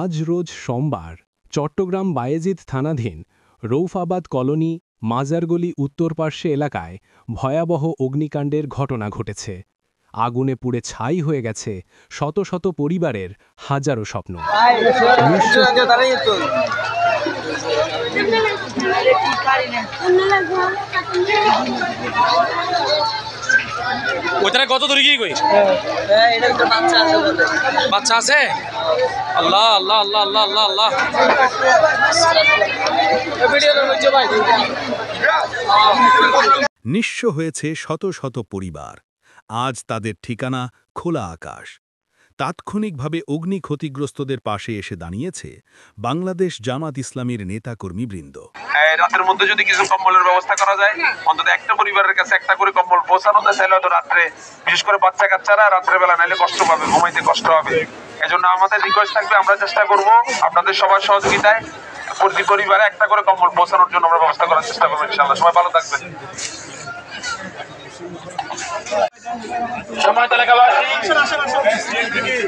আজ রোজ সোমবার চট্টগ্রাম বায়েজিদ থানাধীন রৌফাবাদ কলোনি মাজারগলি উত্তর পার্শ্বে এলাকায় ভয়াবহ অগ্নিকাণ্ডের ঘটনা ঘটেছে। আগুনে পুড়ে ছাই হয়ে গেছে শত শত পরিবারের হাজারো স্বপ্ন। ওইটারে কত দূরে গিয়ে কই বাচ্চা আছে। আল্লাহ আল্লাহ আল্লাহ আল্লাহ আল্লাহ আল্লাহ। নিঃস্ব হয়েছে শত শত পরিবার। আজ তাদের ঠিকানা খোলা আকাশ। তাৎক্ষণিকভাবে অগ্নি ক্ষতিগ্রস্তদের পাশে এসে দাঁড়িয়েছে বাংলাদেশ জামাত ইসলামীর নেতাকর্মীবৃন্দ। রাতের মধ্যে যদি কিছু কম্বলের ব্যবস্থা করা যায়, অন্তত একটা পরিবারের কাছে একটা করে কম্বল পৌঁছানো যায়, তাহলে হয়তো রাত্রে, বিশেষ করে বাচ্চা কাচ্চারা রাত্রেবেলা নাইলে কষ্ট পাবে, ঘুমাইতে কষ্ট হবে। এজন্য আমাদের রিকোয়েস্ট থাকবে, আমরা চেষ্টা করব আপনাদের সবার সহযোগিতায় প্রতি পরিবারে একটা করে কম্বল পৌঁছানোর জন্য আমরা ব্যবস্থা করার চেষ্টা করবো ইনশাআল্লাহ। সবাই ভালো থাকবেন। সম্মানিত এলাকাবাসী,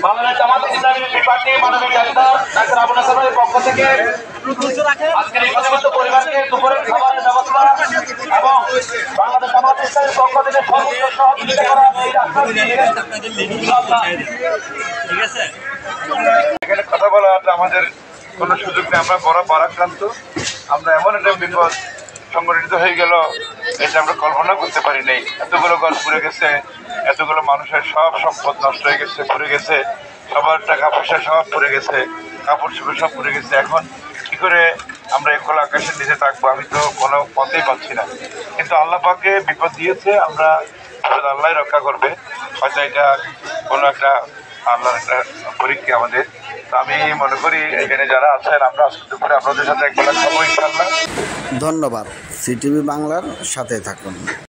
বাংলাদেশ জামাত ইসলামী পার্টি মাননীয় নেতা ডাক্তার আবু নাসের ভাইয়ের পক্ষ থেকে আজকের এই ক্ষতিগ্রস্ত পরিবারকে দুপুরের খাবারের ব্যবস্থা এবং বাংলাদেশ জামাত ইসলামীর পক্ষ থেকে সর্বোচ্চ সহযোগিতা করা ঠিক আছে। এখানে কথা বলা আমাদের কোনো সুযোগ নেই, আমরা বড় পরাক্রান্ত। আমরা এমন একটা বিপদ সংগঠিত হয়ে গেল, এটা আমরা কল্পনা করতে পারি নাই। এতগুলো ঘর পুড়ে গেছে, এতগুলো মানুষের সব সম্পদ নষ্ট হয়ে গেছে, পুড়ে গেছে, সবার টাকা পয়সা সব পুড়ে গেছে, কাপড় চোপড় সব পুড়ে গেছে। এখন কি করে আমরা এই খোলা আকাশের নিচে থাকবো? আমি তো কোনো পথেই পাচ্ছি না। কিন্তু আল্লাহ পাকে বিপদ দিয়েছে, আমরা আল্লাহ রক্ষা করবে। হয়তো এটা কোনো একটা আল্লাহর একটা পরীক্ষা আমাদের। তো আমি মনে করি এখানে যারা আছেন, আমরা আজকে দুপুরে আপনাদের সাথে একবেলা খাবো ইনশাআল্লাহ। ধন্যবাদ। সিটিভি বাংলার সাথে থাকুন।